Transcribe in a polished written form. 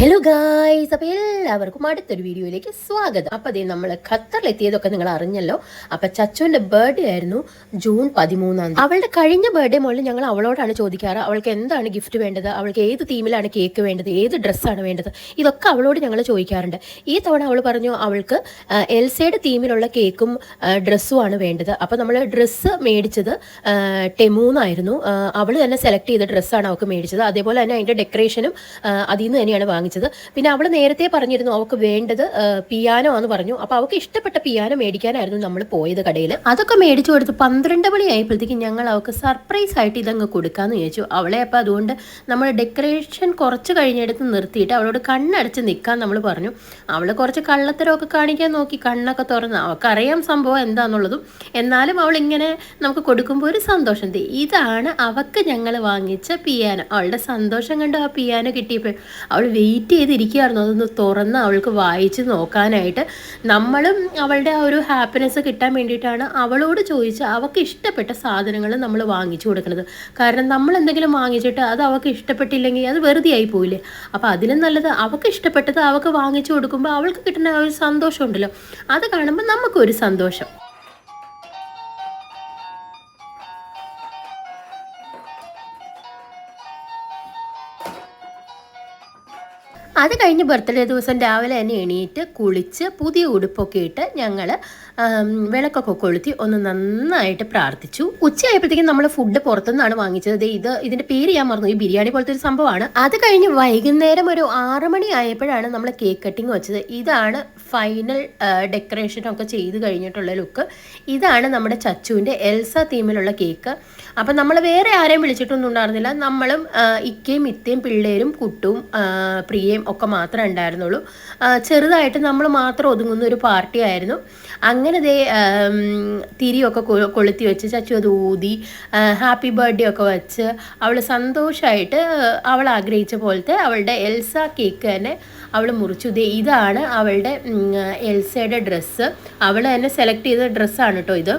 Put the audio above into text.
Hello guys, അപ്പോൾ എല്ലാവർക്കും അടുത്തൊരു വീഡിയോയിലേക്ക് സ്വാഗതം. അപ്പോൾ അതേ നമ്മൾ ഖത്തറിലെത്തിയതൊക്കെ നിങ്ങൾ അറിഞ്ഞല്ലോ. അപ്പോൾ ചച്ചുവിൻ്റെ ബർത്ത്ഡേ ആയിരുന്നു ജൂൺ 13. അവളുടെ കഴിഞ്ഞ ബർത്ത്ഡേ മുകളിൽ ഞങ്ങൾ അവളോടാണ് ചോദിക്കാറ് അവൾക്ക് എന്താണ് ഗിഫ്റ്റ് വേണ്ടത്, അവൾക്ക് ഏത് തീമിലാണ് കേക്ക് വേണ്ടത്, ഏത് ഡ്രസ്സാണ് വേണ്ടത്, ഇതൊക്കെ അവളോട് ഞങ്ങൾ ചോദിക്കാറുണ്ട്. ഈ തവണ അവൾ പറഞ്ഞു അവൾക്ക് എൽസയുടെ തീമിലുള്ള കേക്കും ഡ്രസ്സുമാണ് വേണ്ടത്. അപ്പോൾ നമ്മൾ ഡ്രസ്സ് മേടിച്ചത് ടെമൂന്നായിരുന്നു. അവൾ തന്നെ സെലക്ട് ചെയ്ത ഡ്രസ്സാണ് അവൾക്ക് മേടിച്ചത്. അതേപോലെ തന്നെ അതിൻ്റെ ഡെക്കറേഷനും അതിൽ നിന്ന് തന്നെയാണ് വാങ്ങിച്ചത്. പിന്നെ അവൾ നേരത്തെ പറഞ്ഞിരുന്നു അവൾക്ക് വേണ്ടത് പിയാനോ ആണെന്ന് പറഞ്ഞു. അപ്പോൾ അവൾക്ക് ഇഷ്ടപ്പെട്ട പിയാനോ മേടിക്കാനായിരുന്നു നമ്മൾ പോയത് കടയിൽ. അതൊക്കെ മേടിച്ചു കൊടുത്ത് 12 മണി ആയപ്പോഴത്തേക്കും ഞങ്ങൾ അവൾക്ക് സർപ്രൈസ് ആയിട്ട് ഇതങ്ങ് കൊടുക്കാമെന്ന് വിചാരിച്ചു അവളെ. അപ്പോൾ അതുകൊണ്ട് നമ്മൾ ഡെക്കറേഷൻ കുറച്ച് കഴിഞ്ഞെടുത്ത് നിർത്തിയിട്ട് അവളോട് കണ്ണടച്ച് നിൽക്കാൻ നമ്മൾ പറഞ്ഞു. അവൾ കുറച്ച് കള്ളത്തരമൊക്കെ കാണിക്കാൻ നോക്കി, കണ്ണൊക്കെ തുറന്ന്. അവൾക്കറിയാം സംഭവം എന്താണെന്നുള്ളതും. എന്നാലും അവളിങ്ങനെ നമുക്ക് കൊടുക്കുമ്പോൾ ഒരു സന്തോഷം. ഇതാണ് അവൾക്ക് ഞങ്ങൾ വാങ്ങിച്ച പിയാനോ. അവളുടെ സന്തോഷം കണ്ട് ആ പിയാനോ കിട്ടിയപ്പോൾ അവൾ വെയിറ്റ് ചെയ്തിരിക്കുകയായിരുന്നു അതൊന്ന് തുറന്ന് അവൾക്ക് വായിച്ച് നോക്കാനായിട്ട്. നമ്മളും അവളുടെ ആ ഒരു ഹാപ്പിനെസ് കിട്ടാൻ വേണ്ടിയിട്ടാണ് അവളോട് ചോദിച്ച് അവൾക്ക് ഇഷ്ടപ്പെട്ട സാധനങ്ങൾ നമ്മൾ വാങ്ങിച്ചു കൊടുക്കുന്നത്. കാരണം നമ്മൾ എന്തെങ്കിലും വാങ്ങിച്ചിട്ട് അത് അവൾക്ക് ഇഷ്ടപ്പെട്ടില്ലെങ്കിൽ അത് വെറുതെ ആയി പോയില്ലേ. അപ്പോൾ അതിലും നല്ലത് അവൾക്ക് ഇഷ്ടപ്പെട്ടത് അവൾക്ക് വാങ്ങിച്ചു കൊടുക്കുമ്പോൾ അവൾക്ക് കിട്ടുന്ന ആ ഒരു സന്തോഷം ഉണ്ടല്ലോ, അത് കാണുമ്പോൾ നമുക്കൊരു സന്തോഷം. അത് കഴിഞ്ഞ് ബർത്ത്ഡേ ദിവസം രാവിലെ തന്നെ എണീറ്റ് കുളിച്ച് പുതിയ ഉടുപ്പൊക്കെ ഇട്ട് ഞങ്ങൾ വിളക്കൊക്കെ കൊളുത്തി ഒന്ന് നന്നായിട്ട് പ്രാർത്ഥിച്ചു. ഉച്ചയായപ്പോഴത്തേക്കും നമ്മൾ ഫുഡ് പുറത്തുനിന്നാണ് വാങ്ങിച്ചത്. ഇതിൻ്റെ പേര് ഞാൻ മറന്നു, ഈ ബിരിയാണി പോലത്തെ ഒരു സംഭവമാണ്. അത് കഴിഞ്ഞ് വൈകുന്നേരം ഒരു 6 മണി ആയപ്പോഴാണ് നമ്മൾ കേക്ക് കട്ടിങ് വെച്ചത്. ഇതാണ് ഫൈനൽ ഡെക്കറേഷനൊക്കെ ചെയ്ത് കഴിഞ്ഞിട്ടുള്ള ലുക്ക്. ഇതാണ് നമ്മുടെ ചച്ചുവിൻ്റെ എൽസ തീമിലുള്ള കേക്ക്. അപ്പം നമ്മൾ വേറെ ആരെയും വിളിച്ചിട്ടൊന്നും ഉണ്ടായിരുന്നില്ല. നമ്മളും ഇക്കയും ഇത്തയും പിള്ളേരും കുട്ടും പ്രിയയും ഒക്കെ മാത്രമേ ഉണ്ടായിരുന്നുള്ളൂ. ചെറുതായിട്ട് നമ്മൾ മാത്രം ഒതുങ്ങുന്ന ഒരു പാർട്ടി ആയിരുന്നു. അങ്ങനെ തിരിയൊക്കെ കൊളുത്തി വെച്ച് ചച്ചു അത് ഊതി ഹാപ്പി ബർത്ത്ഡേ ഒക്കെ വെച്ച് അവൾ സന്തോഷമായിട്ട് അവൾ ആഗ്രഹിച്ച പോലത്തെ അവളുടെ എൽസ കേക്ക് തന്നെ അവൾ മുറിച്ചു. ഇതാണ് അവളുടെ എൽസയുടെ ഡ്രസ്സ്. അവൾ തന്നെ സെലക്ട് ചെയ്ത ഡ്രസ്സാണ് കേട്ടോ ഇത്.